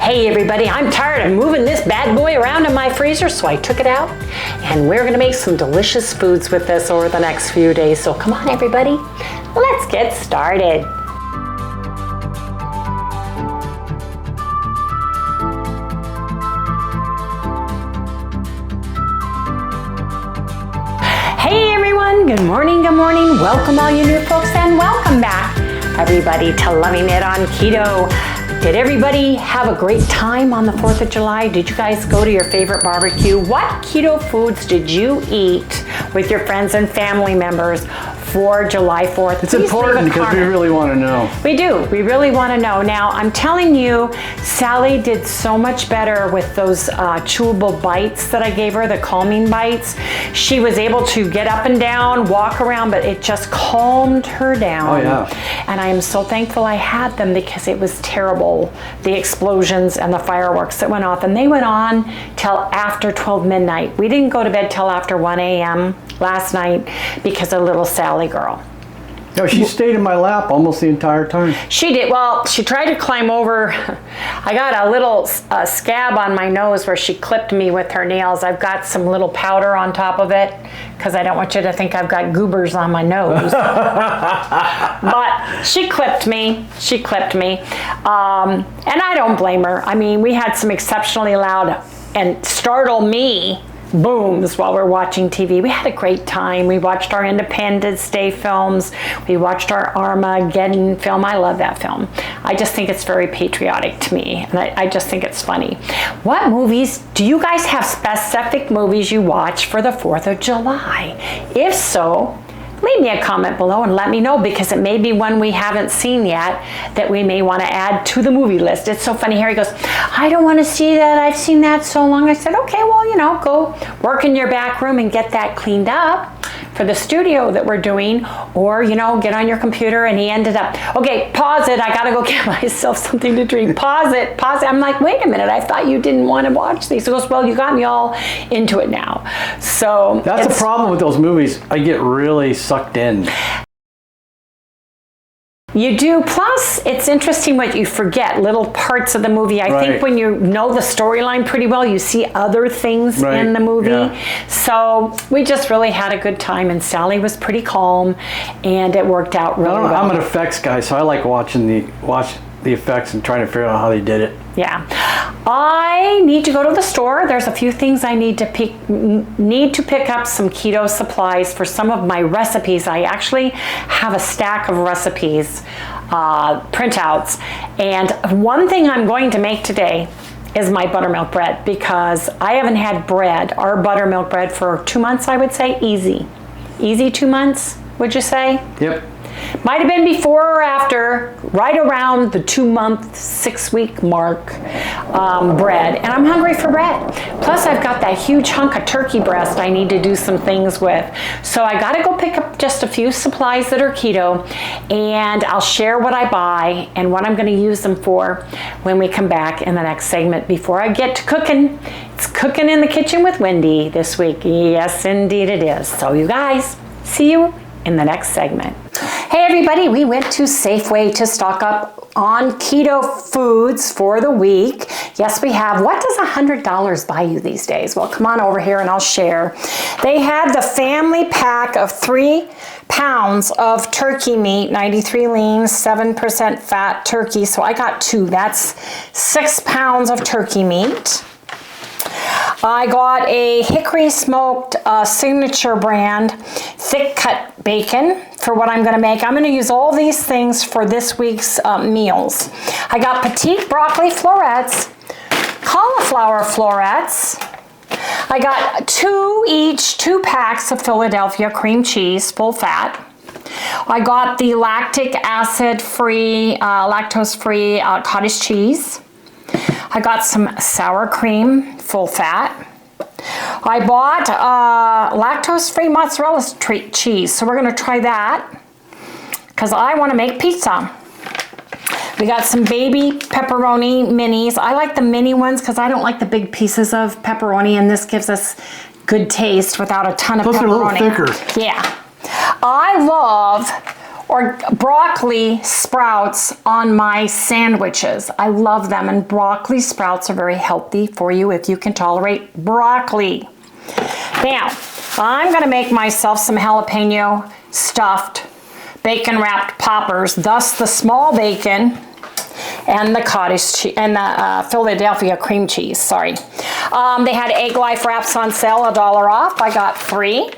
Hey everybody, I'm tired of moving this bad boy around in my freezer, so I took it out and we're gonna make some delicious foods with this over the next few days. So come on everybody, let's get started. Hey everyone, good morning, welcome all you new folks and welcome back everybody to Loving It on Keto. Did everybody have a great time on the 4th of July? Did you guys go to your favorite barbecue? What keto foods did you eat with your friends and family members for July 4th? It's important because we really want to know. We do. We really want to know. Now, I'm telling you, Sally did so much better with those chewable bites that I gave her, the calming bites. She was able to get up and down, walk around, but it just calmed her down. Oh, yeah. And I am so thankful I had them because it was terrible, the explosions and the fireworks that went off. And they went on till after 12 midnight. We didn't go to bed till after 1 a.m. last night because of little Sally girl. No, she stayed in my lap almost the entire time. She did. Well, she tried to climb over. I got a little scab on my nose where she clipped me with her nails. I've got some little powder on top of it because I don't want you to think I've got goobers on my nose. But she clipped me. She clipped me. And I don't blame her. I mean, we had some exceptionally loud and startle me booms while we're watching TV. We had a great time. We watched our Independence Day films. We watched our Armageddon film. I love that film. I just think it's very patriotic to me, and I just think it's funny. What movies, do you guys have specific movies you watch for the 4th of July? If so, leave me a comment below and let me know because it may be one we haven't seen yet that we may want to add to the movie list. It's so funny. Harry goes, I don't want to see that. I've seen that so long. I said, okay, well, you know, go work in your back room and get that cleaned up for the studio that we're doing, or, you know, get on your computer. And he ended up, okay, pause it. I got to go get myself something to drink. Pause it, pause it. I'm like, wait a minute. I thought you didn't want to watch these. He goes, well, you got me all into it now. So that's the problem with those movies. I get really sucked in. You do. Plus, it's interesting what you forget, little parts of the movie. I think when you know the storyline pretty well, you see other things in the movie. Yeah. So we just really had a good time, and Sally was pretty calm, and it worked out really well. I'm an effects guy, so I like watching the effects and trying to figure out how they did it. Yeah. I need to go to the store. There's a few things I need to pick up some keto supplies for some of my recipes. I actually have a stack of recipes, printouts. And one thing I'm going to make today is my buttermilk bread because I haven't had bread, our buttermilk bread, for 2 months, I would say. Easy 2 months, would you say? Yep. Might have been before or after, right around the 2-month, 6-week mark, bread. And I'm hungry for bread. Plus, I've got that huge hunk of turkey breast I need to do some things with. So I got to go pick up just a few supplies that are keto, and I'll share what I buy and what I'm going to use them for when we come back in the next segment. Before I get to cooking, it's Cooking in the Kitchen with Wendy this week. Yes, indeed it is. So you guys, see you in the next segment. Hey everybody, we went to Safeway to stock up on keto foods for the week. Yes, we have. What does $100 buy you these days? Well, come on over here and I'll share. They had the family pack of 3 pounds of turkey meat, 93 lean, 7% fat turkey. So I got 2. That's 6 pounds of turkey meat. I got a hickory smoked signature brand thick cut bacon for what I'm going to make. I'm going to use all these things for this week's meals. I got petite broccoli florets, cauliflower florets. I got 2 packs of Philadelphia cream cheese, full fat. I got the lactic acid free, lactose free cottage cheese. I got some sour cream, full fat. I bought lactose-free mozzarella cheese, so we're going to try that because I want to make pizza. We got some baby pepperoni minis. I like the mini ones because I don't like the big pieces of pepperoni, and this gives us good taste without a ton of pepperoni. Plus they're a little thicker. Yeah. I love or broccoli sprouts on my sandwiches. I love them, and broccoli sprouts are very healthy for you if you can tolerate broccoli. Now, I'm gonna make myself some jalapeno stuffed bacon wrapped poppers, thus the small bacon and the cottage cheese and the Philadelphia cream cheese, sorry. They had Egg Life wraps on sale, $1 off. I got 3.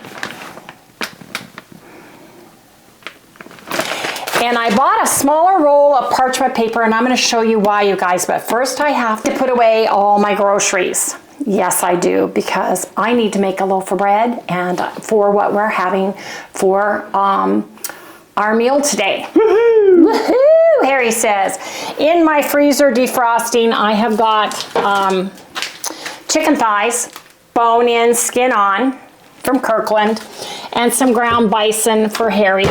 And I bought a smaller roll of parchment paper, and I'm going to show you why, you guys. But first I have to put away all my groceries. Yes, I do, because I need to make a loaf of bread and for what we're having for our meal today. Woohoo! Woohoo! Harry says, in my freezer defrosting, I have got chicken thighs, bone in, skin on, from Kirkland, and some ground bison for Harry,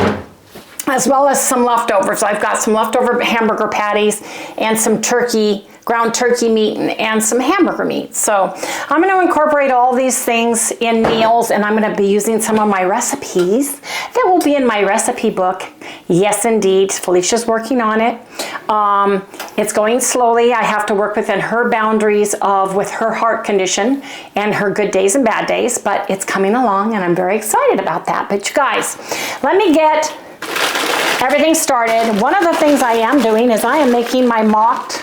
as well as some leftovers. I've got some leftover hamburger patties and some turkey, ground turkey meat, and some hamburger meat. So I'm going to incorporate all these things in meals, and I'm going to be using some of my recipes that will be in my recipe book. Yes, indeed. Felicia's working on it. It's going slowly. I have to work within her boundaries with her heart condition and her good days and bad days, but it's coming along, and I'm very excited about that. But you guys, let me get everything started. One of the things I am doing is I am making my mocked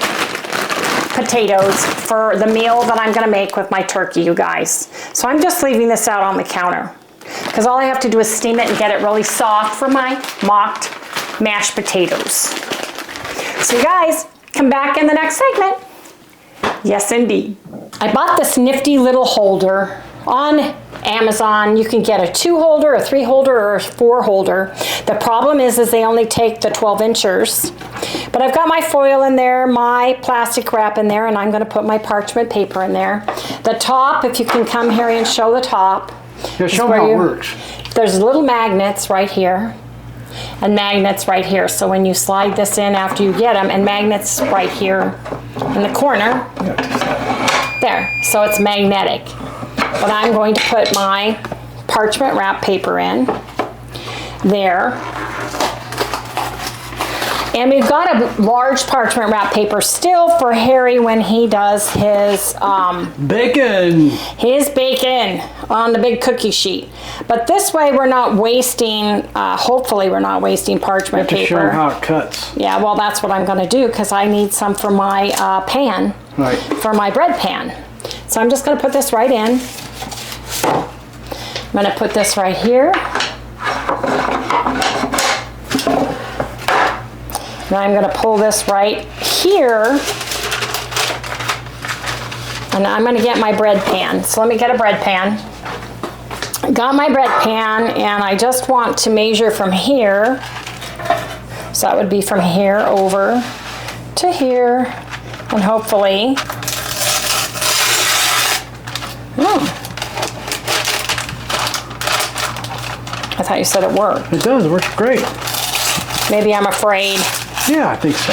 potatoes for the meal that I'm gonna make with my turkey, you guys. So I'm just leaving this out on the counter because all I have to do is steam it and get it really soft for my mocked mashed potatoes. So you guys, come back in the next segment. Yes, indeed. I bought this nifty little holder on Amazon. You can get a 2-holder, a 3-holder, or a 4-holder. The problem is they only take the 12 inchers. But I've got my foil in there, my plastic wrap in there, and I'm going to put my parchment paper in there. The top, if you can come here and show the top. Yeah, show me how it works. There's little magnets right here and magnets right here. So when you slide this in after you get them, and magnets right here in the corner. There, so it's magnetic. But I'm going to put my parchment wrap paper in there. And we've got a large parchment wrap paper still for Harry when he does his bacon. His bacon on the big cookie sheet. But this way we're not wasting, hopefully we're not wasting parchment paper. You have to show him how it cuts. Yeah, well that's what I'm gonna do because I need some for my pan, right, for my bread pan. So I'm just gonna put this right in. I'm gonna put this right here. Now I'm gonna pull this right here. And I'm gonna get my bread pan. So let me get a bread pan. Got my bread pan, and I just want to measure from here. So that would be from here over to here, and hopefully, I thought you said it worked. It does, it works great. Maybe I'm afraid. Yeah, I think so.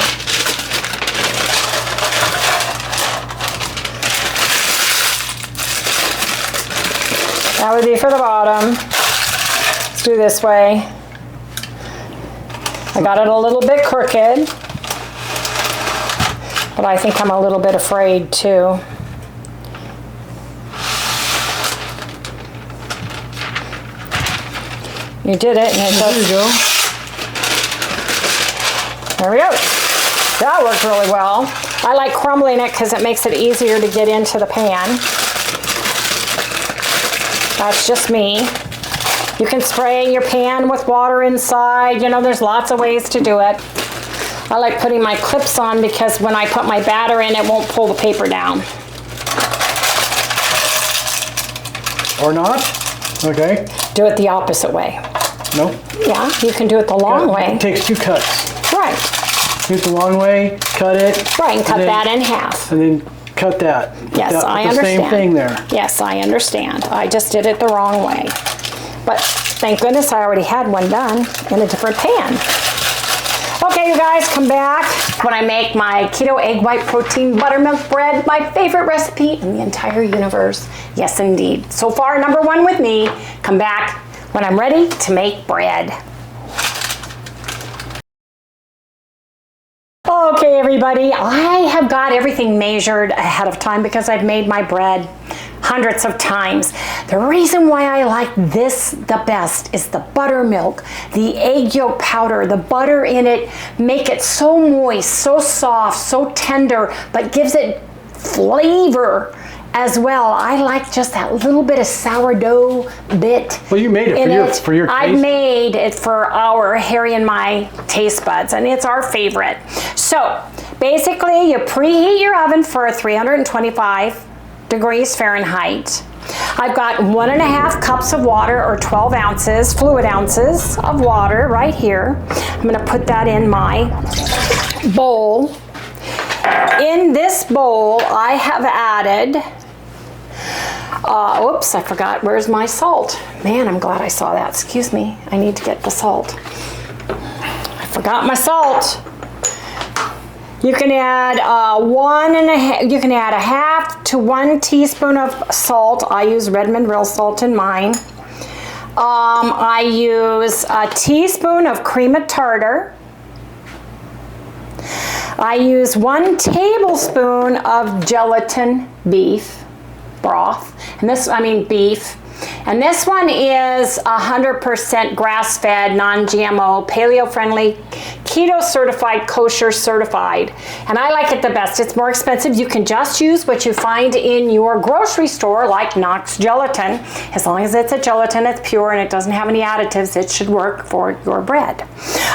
That would be for the bottom. Let's do this way. I got it a little bit crooked, but I think I'm a little bit afraid too. You did it, and it There you go. There we go. That worked really well. I like crumbling it because it makes it easier to get into the pan. That's just me. You can spray your pan with water inside. You know, there's lots of ways to do it. I like putting my clips on because when I put my batter in, it won't pull the paper down. Or not? Okay. Do it the opposite way. Nope. Yeah, you can do it the long way. It takes 2 cuts. Right. Do it the long way, cut it. Right, and cut that in half. And then cut that. Yes, I understand. The same thing there. Yes, I understand. I just did it the wrong way. But thank goodness I already had one done in a different pan. Okay, you guys, come back when I make my keto egg white protein buttermilk bread, my favorite recipe in the entire universe. Yes, indeed. So far, #1 with me. Come back when I'm ready to make bread. everybody. I have got everything measured ahead of time because I've made my bread hundreds of times. The reason why I like this the best is the buttermilk, the egg yolk powder, the butter in it make it so moist, so soft, so tender, but gives it flavor as well. I like just that little bit of sourdough bit. Well, you made it for your taste. I made it for our Harry and my taste buds, and it's our favorite. So basically, you preheat your oven for 325 degrees Fahrenheit. I've got 1.5 cups of water, or 12 ounces, fluid ounces of water right here. I'm going to put that in my bowl. In this bowl, I have added, oops, I forgot, where's my salt? Man, I'm glad I saw that. Excuse me, I need to get the salt. I forgot my salt. You can add you can add 1/2 to 1 teaspoon of salt. I use Redmond real salt in mine. I use a teaspoon of cream of tartar. I use 1 tablespoon of gelatin beef broth, and beef. And this one is 100% grass-fed, non-GMO, paleo-friendly, keto certified, kosher certified. And I like it the best. It's more expensive. You can just use what you find in your grocery store, like Knox gelatin. As long as it's a gelatin, it's pure and it doesn't have any additives, it should work for your bread.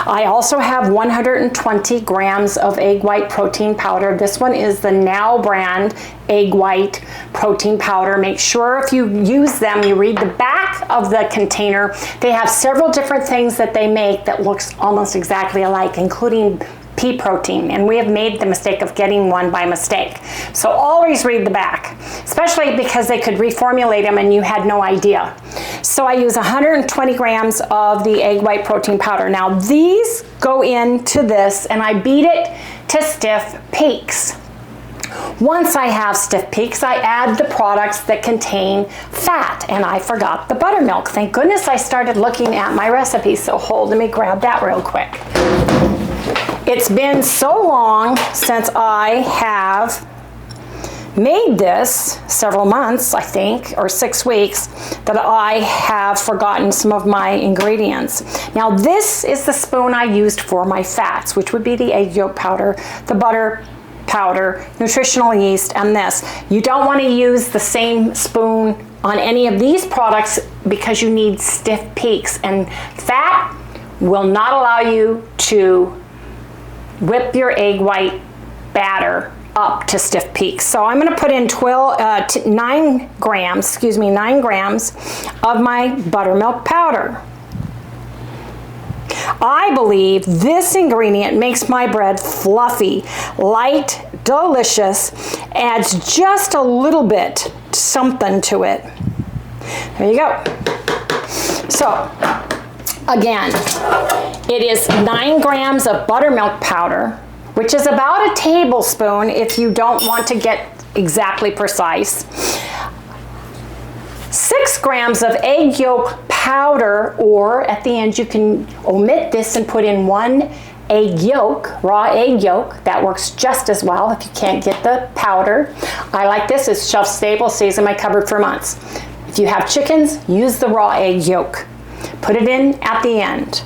I also have 120 grams of egg white protein powder. This one is the Now brand egg white protein powder. Make sure if you use them, you read the back of the container. They have several different things that they make that looks almost exactly alike, including pea protein, and we have made the mistake of getting one by mistake. So always read the back, especially because they could reformulate them and you had no idea. So I use 120 grams of the egg white protein powder. Now these go into this and I beat it to stiff peaks. Once I have stiff peaks, I add the products that contain fat, and I forgot the buttermilk. Thank goodness I started looking at my recipe, so let me grab that real quick. It's been so long since I have made this, several months I think, or 6 weeks, that I have forgotten some of my ingredients. Now this is the spoon I used for my fats, which would be the egg yolk powder, the butter powder, nutritional yeast, and this. You don't want to use the same spoon on any of these products because you need stiff peaks, and fat will not allow you to whip your egg white batter up to stiff peaks. So I'm going to put in 9 grams of my buttermilk powder. I believe this ingredient makes my bread fluffy, light, delicious, adds just a little bit something to it. There you go. So again, it is 9 grams of buttermilk powder, which is about a tablespoon if you don't want to get exactly precise. 6 grams of egg yolk powder, or at the end you can omit this and put in 1 egg yolk, raw egg yolk. That works just as well if you can't get the powder. I like this, it's shelf stable, stays in my cupboard for months. If you have chickens, use the raw egg yolk. Put it in at the end.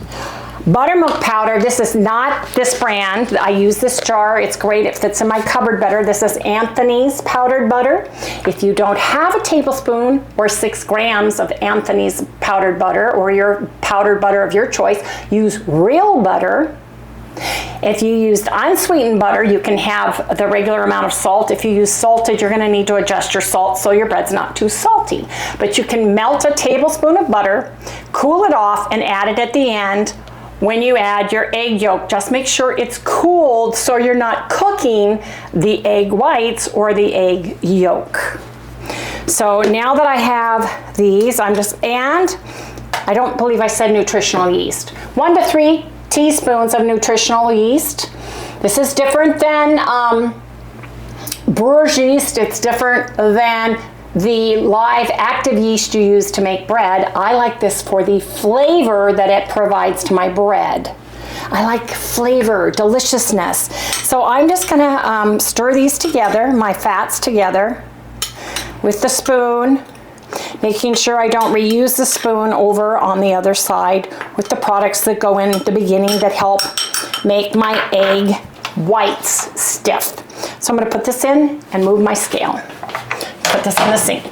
Buttermilk powder, this is not this brand. I use this jar, it's great, it fits in my cupboard better. This is Anthony's powdered butter. If you don't have a tablespoon or 6 grams of Anthony's powdered butter, or your powdered butter of your choice, use real butter. If you used unsweetened butter, you can have the regular amount of salt. If you use salted, you're gonna need to adjust your salt so your bread's not too salty. But you can melt a tablespoon of butter, cool it off, and add it at the end. When you add your egg yolk, just make sure it's cooled so you're not cooking the egg whites or the egg yolk. So now that I have these, and I don't believe I said nutritional yeast. 1 to 3 teaspoons of nutritional yeast. This is different than brewer's yeast. It's different than the live active yeast you use to make bread. I like this for the flavor that it provides to my bread. I like flavor, deliciousness. So I'm just gonna stir these together, my fats together with the spoon, making sure I don't reuse the spoon over on the other side with the products that go in the beginning that help make my egg whites stiff. So I'm gonna put this in and move my scale. Put this in the sink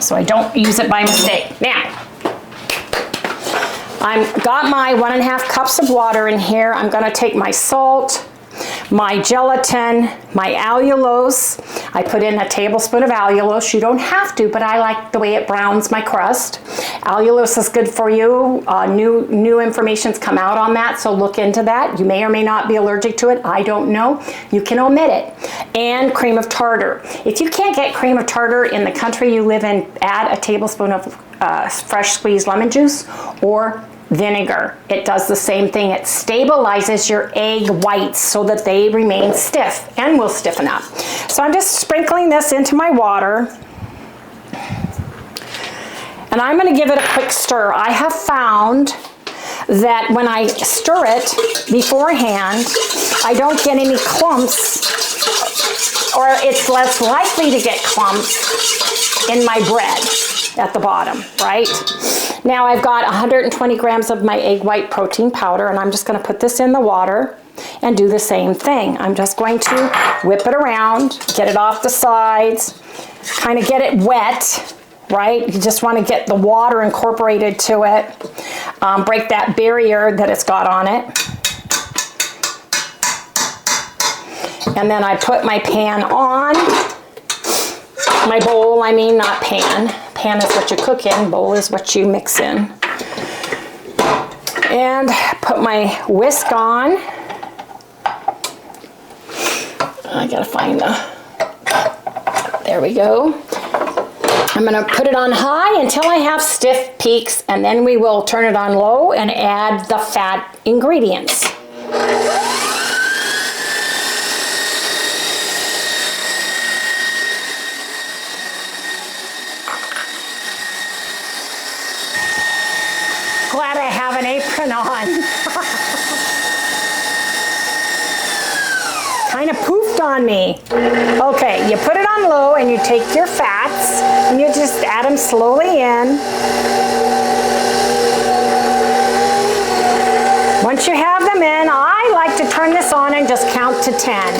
so I don't use it by mistake. Now, I've got my 1.5 cups of water in here. I'm gonna take my salt, my gelatin, my allulose. I put in a tablespoon of allulose. You don't have to, but I like the way it browns my crust. Allulose is good for you. New information's come out on that, so look into that. You may or may not be allergic to it. I don't know. You can omit it. And cream of tartar. If you can't get cream of tartar in the country you live in, add a tablespoon of fresh squeezed lemon juice or vinegar. It does the same thing. It stabilizes your egg whites so that they remain stiff and will stiffen up. So I'm just sprinkling this into my water. And I'm going to give it a quick stir. I have found that when I stir it beforehand, I don't get any clumps, or it's less likely to get clumps in my bread at the bottom, right? Now I've got 120 grams of my egg white protein powder, and I'm just going to put this in the water and do the same thing. I'm just going to whip it around, get it off the sides, kind of get it wet, right? You just want to get the water incorporated to it, break that barrier that it's got on it. And then I put my pan on, my bowl, I mean, not pan. Pan is what you cook in, bowl is what you mix in. And put my whisk on. I gotta find there we go. I'm gonna put it on high until I have stiff peaks, and then we will turn it on low and add the fat ingredients. Glad I have an apron on. Kind of poofed on me. Okay, you put it on low and you take your fats and you just add them slowly in. Once you have them in, I like to turn this on and just count to 10.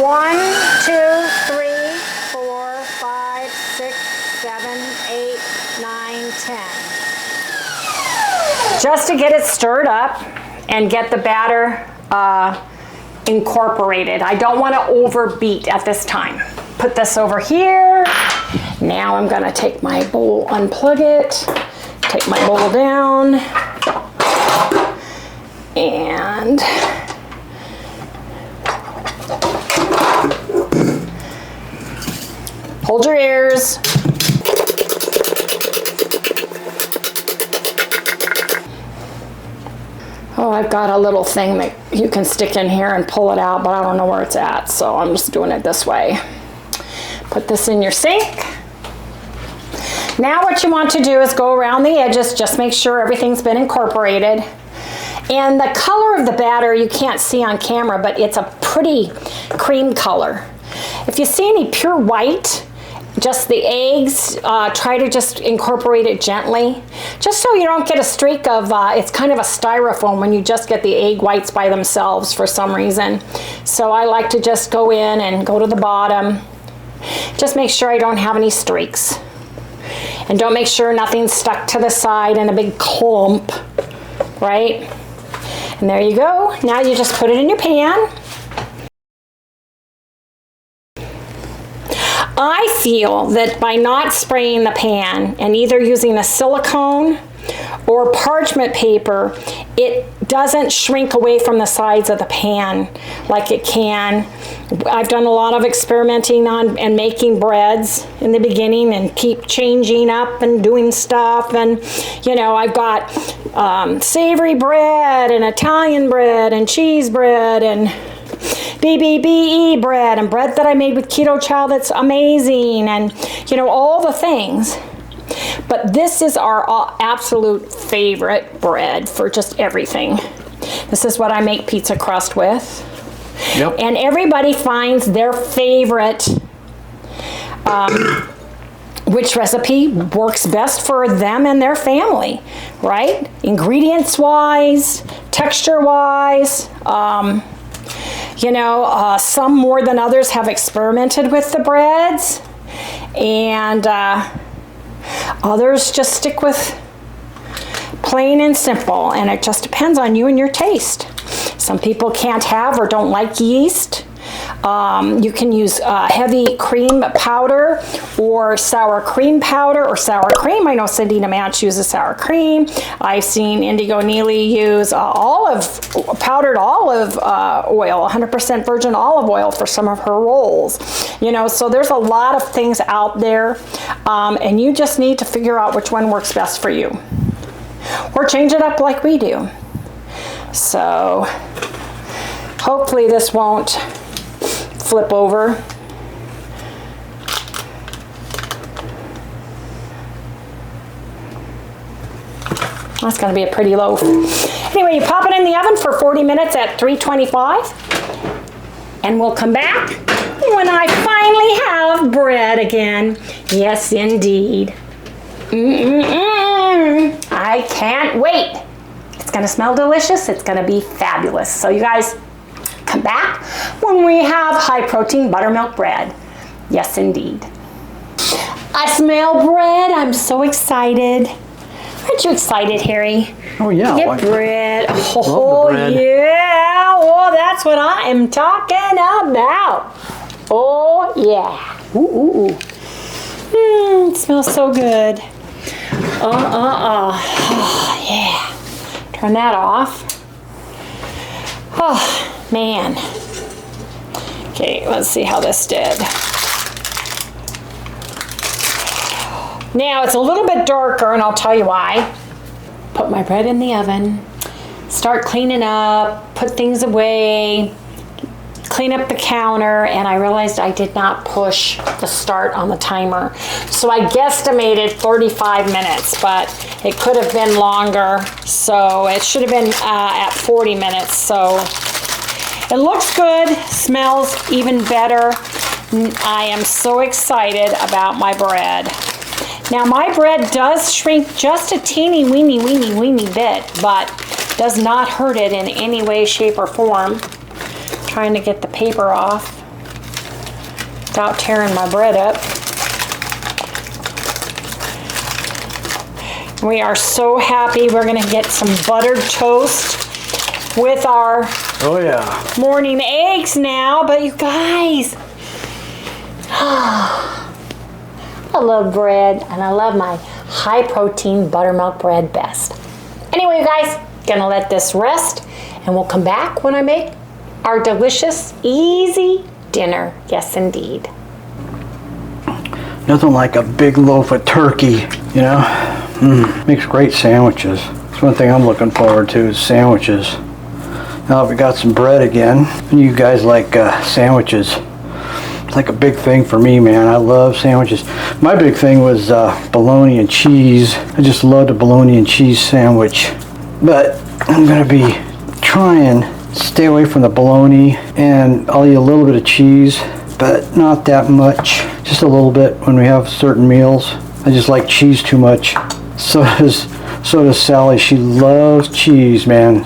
1, 2, 3, 4, 5, 6, 7, 8, 9, 10. Just to get it stirred up and get the batter incorporated. I don't want to overbeat at this time. Put this over here. Now I'm going to take my bowl, unplug it, take my bowl down, and hold your ears. Oh, I've got a little thing that you can stick in here and pull it out, but I don't know where it's at, so I'm just doing it this way. Put this in your sink. Now what you want to do is go around the edges, just make sure everything's been incorporated. And the color of the batter you can't see on camera, but it's a pretty cream color. If you see any pure white, just the eggs, try to just incorporate it gently, just so you don't get a streak of, it's kind of a styrofoam when you just get the egg whites by themselves for some reason. So I like to just go in and go to the bottom. Just make sure I don't have any streaks. And don't make sure nothing's stuck to the side in a big clump, right? And there you go. Now you just put it in your pan. I feel that by not spraying the pan and either using a silicone or parchment paper, it doesn't shrink away from the sides of the pan like it can. I've done a lot of experimenting on and making breads in the beginning and keep changing up and doing stuff, and you know, I've got savory bread and Italian bread and cheese bread and BBBE bread and bread that I made with keto chow that's amazing, and you know, all the things. But this is our absolute favorite bread for just everything. This is what I make pizza crust with. Yep. And everybody finds their favorite, which recipe works best for them and their family, right? Ingredients wise, texture wise, you know, some more than others have experimented with the breads, and others just stick with plain and simple, and it just depends on you and your taste. Some people can't have or don't like yeast. You can use heavy cream powder or sour cream powder or sour cream. I know Cindina Manch uses sour cream. I've seen Indigo Neely use powdered olive oil, 100% virgin olive oil for some of her rolls. You know, so there's a lot of things out there, and you just need to figure out which one works best for you. Or change it up like we do. So hopefully this won't flip over. That's going to be a pretty loaf. Anyway, you pop it in the oven for 40 minutes at 325, and we'll come back when I finally have bread again. Yes, indeed. I can't wait. It's going to smell delicious. It's going to be fabulous. So you guys, come back when we have high protein buttermilk bread. Yes, indeed. I smell bread. I'm so excited. Aren't you excited, Harry? Oh yeah. Get bread. Love the Oh bread. yeah. Oh, that's what I am talking about. Oh yeah. Ooh, ooh, ooh. It smells so good. Oh yeah. Turn that off. Oh man. Okay, let's see how this did. Now it's a little bit darker, and I'll tell you why. Put my bread in the oven, start cleaning up, put things away, clean up the counter, and I realized I did not push the start on the timer. So I guesstimated 35 minutes, but it could have been longer. So it should have been at 40 minutes. So it looks good, smells even better. I am so excited about my bread. Now my bread does shrink just a teeny weeny bit, but does not hurt it in any way, shape, or form. Trying to get the paper off without tearing my bread up. We are so happy. We're gonna get some buttered toast with our morning eggs now, but you guys, I love bread, and I love my high protein buttermilk bread best. Anyway, you guys, gonna let this rest, and we'll come back when I make our delicious, easy dinner. Yes, indeed. Nothing like a big loaf of turkey, you know? Makes great sandwiches. That's one thing I'm looking forward to is sandwiches. Now we got some bread again. You guys like sandwiches. It's like a big thing for me, man. I love sandwiches. My big thing was bologna and cheese. I just loved a bologna and cheese sandwich. But I'm gonna be trying to stay away from the bologna, and I'll eat a little bit of cheese, but not that much. Just a little bit when we have certain meals. I just like cheese too much. So does Sally. She loves cheese, man.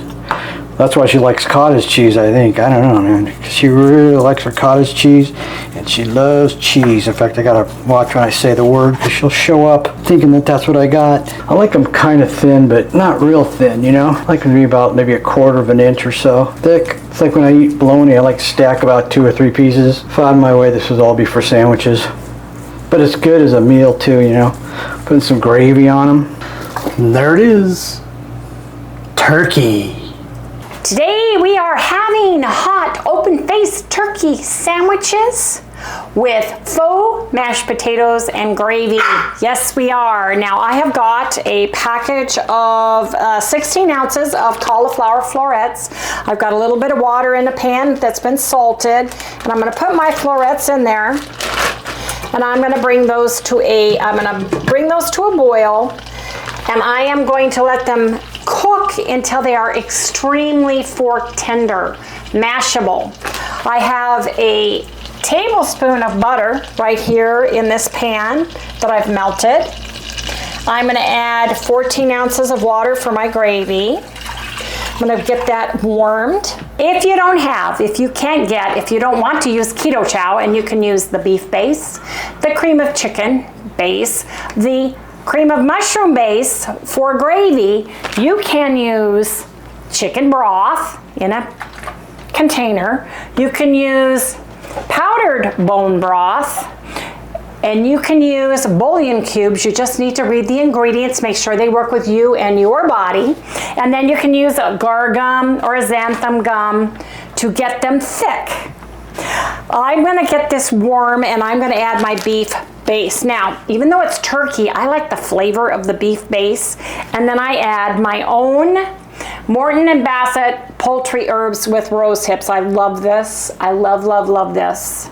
That's why she likes cottage cheese, I think. I don't know, man. She really likes her cottage cheese, and she loves cheese. In fact, I gotta watch when I say the word, because she'll show up thinking that that's what I got. I like them kind of thin, but not real thin, you know? I like them to be about maybe 1/4 of an inch or so thick. It's like when I eat bologna, I like to stack about 2 or 3 pieces. If I had my way, this would all be for sandwiches. But it's good as a meal too, you know? Putting some gravy on them. And there it is. Turkey. Today we are having hot open-faced turkey sandwiches with faux mashed potatoes and gravy. Yes, we are. Now I have got a package of 16 ounces of cauliflower florets. I've got a little bit of water in a pan that's been salted, and I'm going to put my florets in there, and I'm going to bring those to a boil, and I am going to let them cook until they are extremely fork tender, mashable. I have a tablespoon of butter right here in this pan that I've melted. I'm gonna add 14 ounces of water for my gravy. I'm gonna get that warmed. If you don't want to use keto chow, and you can use the beef base, the cream of chicken base, the cream of mushroom base for gravy, you can use chicken broth in a container. You can use powdered bone broth, and you can use bouillon cubes. You just need to read the ingredients, make sure they work with you and your body. And then you can use a agar gum or a xanthan gum to get them thick. I'm gonna get this warm, and I'm gonna add my beef base. Now, even though it's turkey, I like the flavor of the beef base. And then I add my own Morton and Bassett poultry herbs with rose hips. I love this. I love, love, love this.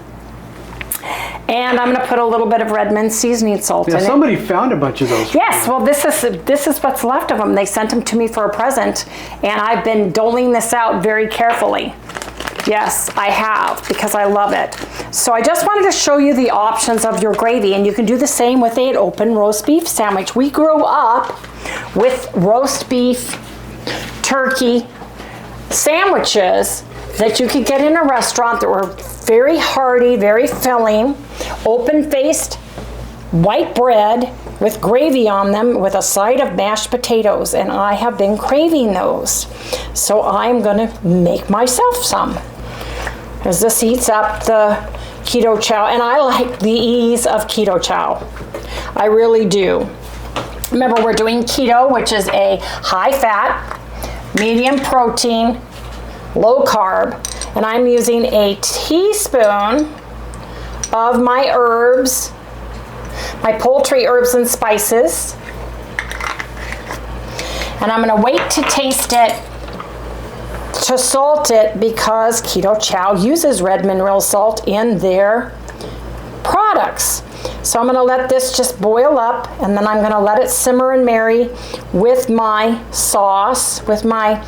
And I'm gonna put a little bit of Redmond seasoning salt in it. Somebody found a bunch of those. Yes, well this is what's left of them. They sent them to me for a present, and I've been doling this out very carefully. Yes, I have, because I love it. So I just wanted to show you the options of your gravy, and you can do the same with an open roast beef sandwich. We grew up with roast beef, turkey sandwiches that you could get in a restaurant that were very hearty, very filling, open-faced white bread with gravy on them with a side of mashed potatoes, and I have been craving those. So I'm gonna make myself some, as this heats up the keto chow, and I like the ease of keto chow. I really do. Remember, we're doing keto, which is a high-fat, medium protein, low carb, and I'm using a teaspoon of my herbs, my poultry herbs and spices, and I'm gonna wait to taste it, to salt it, because Keto Chow uses red mineral salt in their products. So I'm gonna let this just boil up, and then I'm gonna let it simmer and marry with my sauce, with my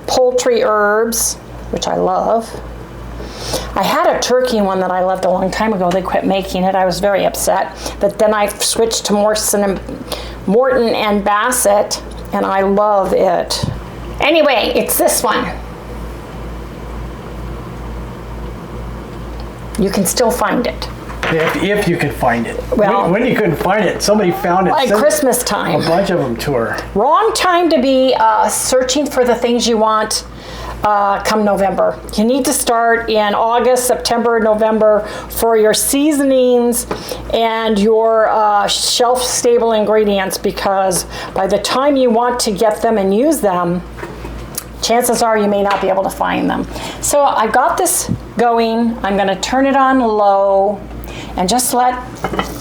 poultry herbs, which I love. I had a turkey one that I loved a long time ago. They quit making it. I was very upset. But then I switched to Morton and Bassett, and I love it. Anyway, it's this one. You can still find it. If you could find it. Well, when you couldn't find it, somebody found it. Like Christmas time. A bunch of them to her. Wrong time to be searching for the things you want come November. You need to start in August, September, November for your seasonings and your shelf-stable ingredients, because by the time you want to get them and use them, chances are you may not be able to find them. So I've got this going. I'm going to turn it on low and just let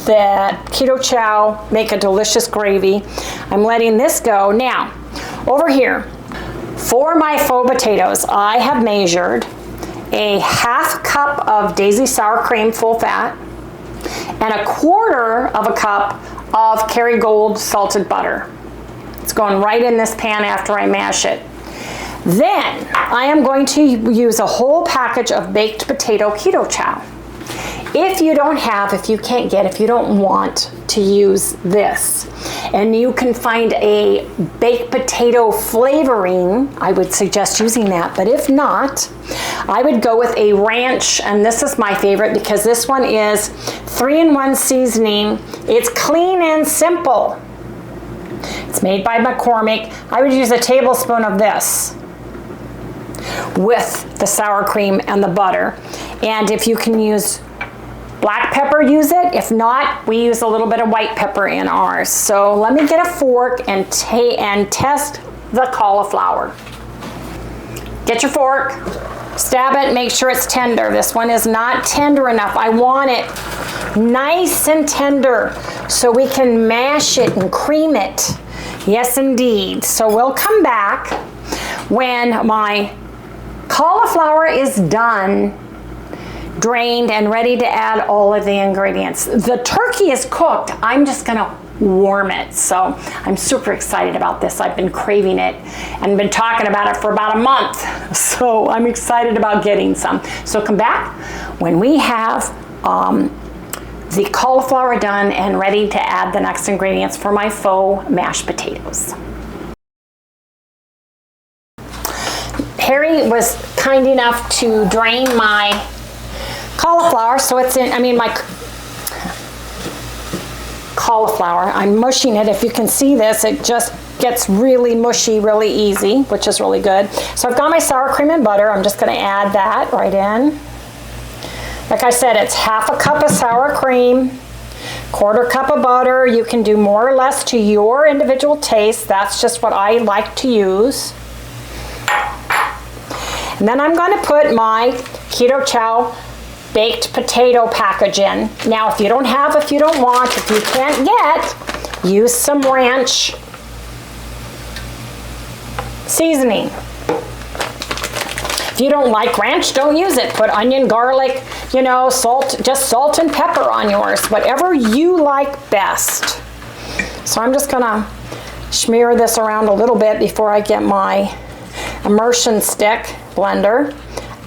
that Keto Chow make a delicious gravy. I'm letting this go. Now, over here, for my faux potatoes, I have measured a ½ cup of Daisy sour cream full fat and ¼ of a cup of Kerrygold salted butter. It's going right in this pan after I mash it. Then I am going to use a whole package of baked potato Keto Chow. If you don't have, if you can't get, if you don't want to use this, and you can find a baked potato flavoring, I would suggest using that. But if not, I would go with a ranch, and this is my favorite because this one is 3-in-1 seasoning. It's clean and simple. It's made by McCormick. I would use a tablespoon of this with the sour cream and the butter. And if you can use black pepper, use it. If not, we use a little bit of white pepper in ours. So let me get a fork and test the cauliflower. Get your fork, stab it, make sure it's tender. This one is not tender enough. I want it nice and tender so we can mash it and cream it. Yes, indeed. So we'll come back when my cauliflower is done drained and ready to add all of the ingredients. The turkey is cooked. I'm just gonna warm it. So I'm super excited about this. I've been craving it and been talking about it for about a month. So I'm excited about getting some. So come back when we have the cauliflower done and ready to add the next ingredients for my faux mashed potatoes. Harry was kind enough to drain my cauliflower, so it's in, my cauliflower. I'm mushing it. If you can see this, it just gets really mushy really easy, which is really good. So I've got my sour cream and butter. I'm just going to add that right in. Like I said, it's half a cup of sour cream, 1/4 cup of butter. You can do more or less to your individual taste. That's just what I like to use. And then I'm going to put my Keto Chow baked potato package in. Now, if you don't have, if you don't want, if you can't get, use some ranch seasoning. If you don't like ranch, don't use it. Put onion, garlic, salt, just salt and pepper on yours, whatever you like best. So I'm just gonna smear this around a little bit before I get my immersion stick blender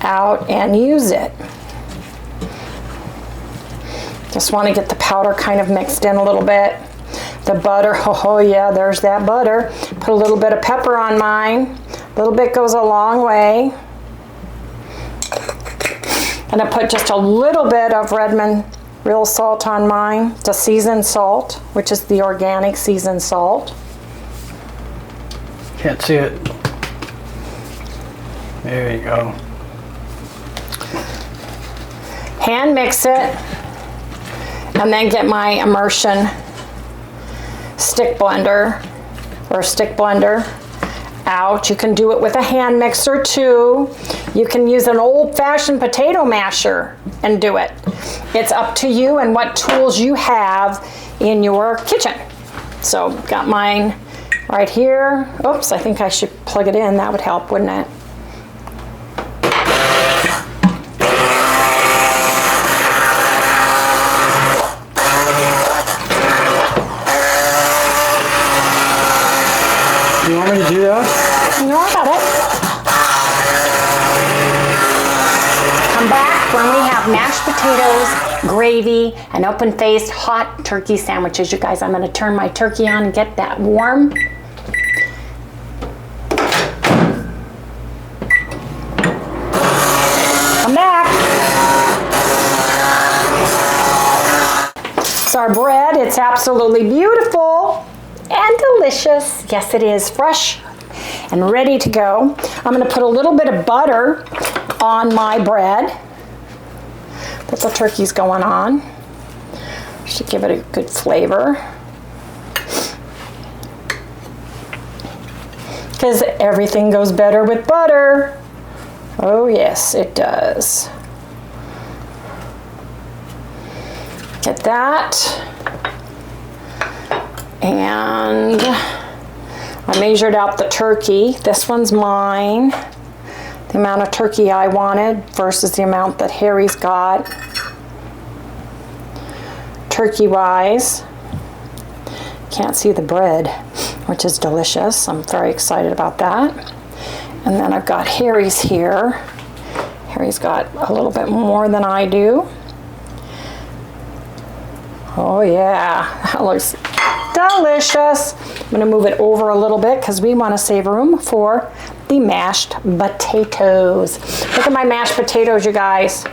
out and use it. Just want to get the powder kind of mixed in a little bit. The butter, oh yeah, there's that butter. Put a little bit of pepper on mine. A little bit goes a long way. And I put just a little bit of Redmond real salt on mine, the seasoned salt, which is the organic seasoned salt. Can't see it. There you go. Hand mix it, and then get my immersion stick blender out. You can do it with a hand mixer too. You can use an old-fashioned potato masher and do it. It's up to you and what tools you have in your kitchen. So got mine right here. Oops, I think I should plug it in. That would help, wouldn't it? You want me to do that? No, I got it. Come back when we have mashed potatoes, gravy, and open-faced hot turkey sandwiches. You guys, I'm going to turn my turkey on and get that warm. Come back. So our bread, it's absolutely beautiful and delicious. Yes, it is fresh and ready to go. I'm going to put a little bit of butter on my bread that the turkey's going on. Should give it a good flavor. Because everything goes better with butter. Oh yes, it does. Get that. And I measured out the turkey. This one's mine. The amount of turkey I wanted versus the amount that Harry's got. Turkey-wise. Can't see the bread, which is delicious. I'm very excited about that. And then I've got Harry's here. Harry's got a little bit more than I do. Oh yeah, that looks delicious. I'm going to move it over a little bit because we want to save room for the mashed potatoes. Look at my mashed potatoes, you guys.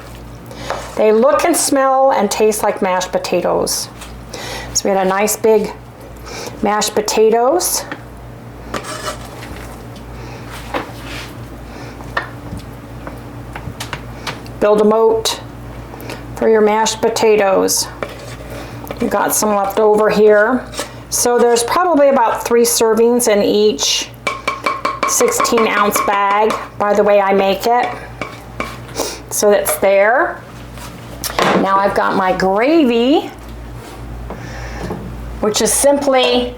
They look and smell and taste like mashed potatoes. So we had a nice big mashed potatoes. Build a moat for your mashed potatoes. You got some left over here. So there's probably about 3 servings in each 16-ounce bag, by the way I make it. So that's there. Now I've got my gravy, which is simply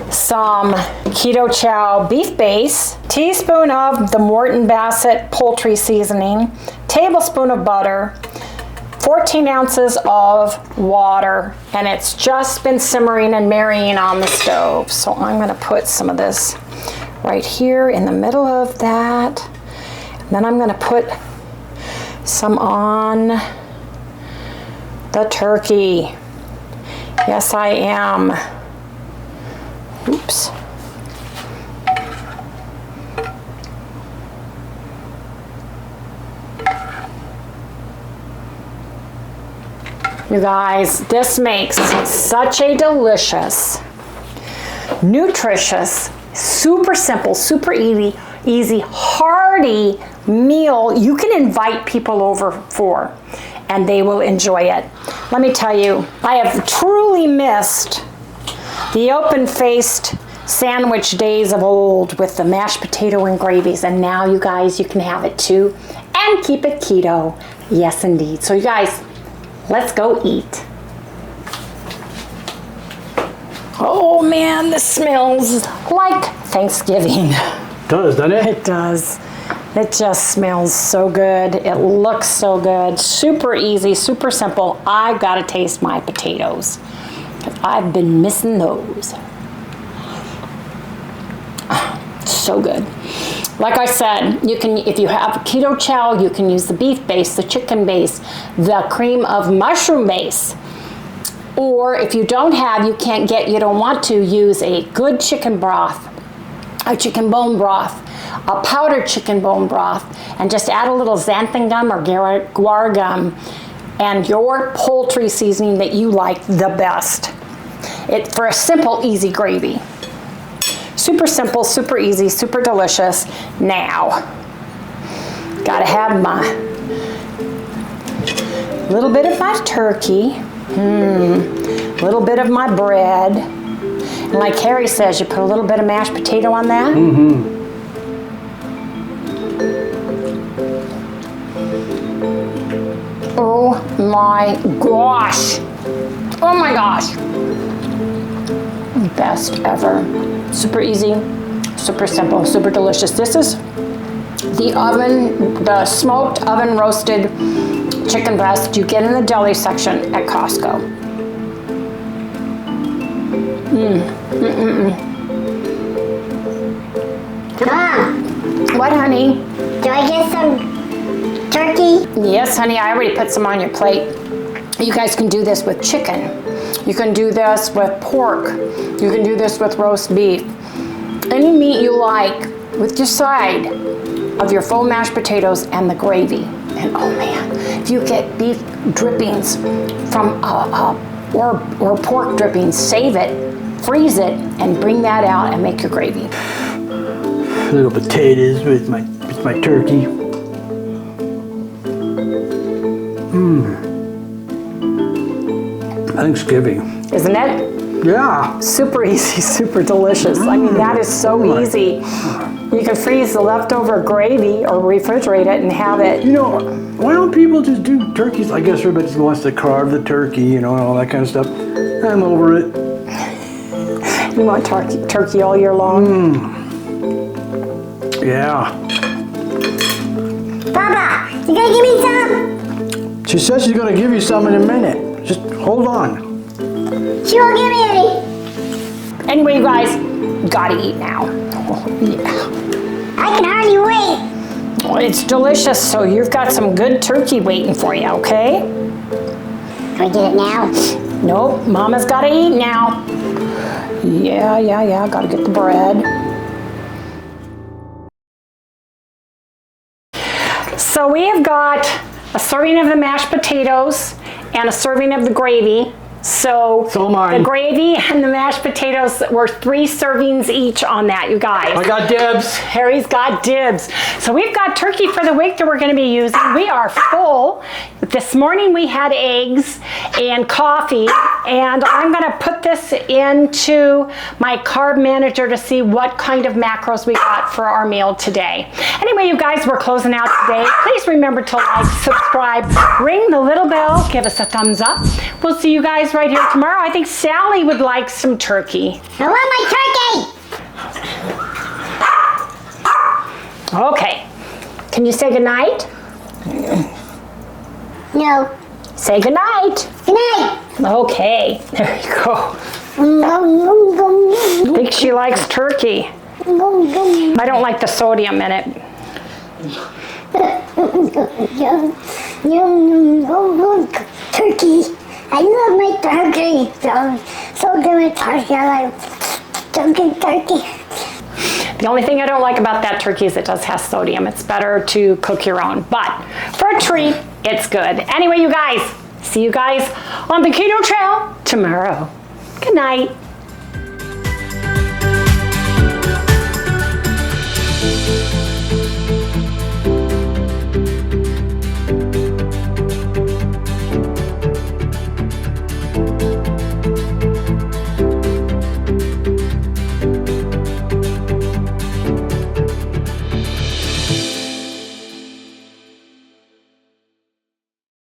some Keto Chow beef base, teaspoon of the Morton Bassett poultry seasoning, tablespoon of butter, 14 ounces of water, and it's just been simmering and marrying on the stove. So I'm gonna put some of this right here in the middle of that. And then I'm gonna put some on the turkey. Yes, I am. Oops. You guys, this makes such a delicious, nutritious, super simple, super easy, hearty meal you can invite people over for, and they will enjoy it. Let me tell you, I have truly missed the open-faced sandwich days of old with the mashed potato and gravies, and now you guys, you can have it too and keep it keto. Yes, indeed. So you guys, let's go eat. Oh man, this smells like Thanksgiving. It does, doesn't it? It does. It just smells so good. It looks so good. Super easy, super simple. I've got to taste my potatoes, 'cause I've been missing those. So good. Like I said, you can, if you have keto chow, you can use the beef base, the chicken base, the cream of mushroom base. Or if you don't have, you can't get, you don't want to, use a good chicken broth, a chicken bone broth, a powdered chicken bone broth, and just add a little xanthan gum or guar gum and your poultry seasoning that you like the best. It for a simple, easy gravy. Super simple, super easy, super delicious. Now, gotta have my little bit of my turkey, a little bit of my bread, and like Harry says, you put a little bit of mashed potato on that. Oh my gosh! Oh my gosh! Best ever. Super easy, super simple, super delicious. This is the smoked oven roasted chicken breast you get in the deli section at Costco. Mom, What, honey? do I get some turkey? Yes, honey, I already put some on your plate. You guys can do this with chicken. You can do this with pork. You can do this with roast beef. Any meat you like with your side of your faux mashed potatoes and the gravy. And oh man, if you get beef drippings from or pork drippings, save it, freeze it, and bring that out and make your gravy. Little potatoes with my turkey. Thanksgiving. Isn't it? Yeah. Super easy, super delicious. I mean, that is so easy. You can freeze the leftover gravy or refrigerate it and have it. You know, why don't people just do turkeys? I guess everybody just wants to carve the turkey, you know, and all that kind of stuff. I'm over it. You want turkey all year long? Yeah. Papa, you gonna give me some? She says she's going to give you some in a minute. Just hold on. She won't give me any. Anyway, you guys, gotta eat now. Oh, yeah. I can hardly wait. Well, it's delicious, so you've got some good turkey waiting for you, okay? Can we get it now? Nope, Mama's gotta eat now. Yeah, gotta get the bread. So we have got a serving of the mashed potatoes and a serving of the gravy. So mine. The gravy and the mashed potatoes were 3 servings each on that, you guys. I got dibs. Harry's got dibs. So we've got turkey for the week that we're going to be using. We are full. This morning we had eggs and coffee, and I'm going to put this into my carb manager to see what kind of macros we got for our meal today. Anyway, you guys, we're closing out today. Please remember to like, subscribe, ring the little bell, give us a thumbs up. We'll see you guys right here tomorrow. I think Sally would like some turkey. I want my turkey. Okay. Can you say goodnight? No. Say goodnight. Good night. Okay, there you go. I think she likes turkey. I don't like the sodium in it. Turkey. I love my turkey. So good with turkey. I like so good turkey. The only thing I don't like about that turkey is it does have sodium. It's better to cook your own, but for a treat, it's good. Anyway, you guys, see you guys on the Keto Trail tomorrow. Good night.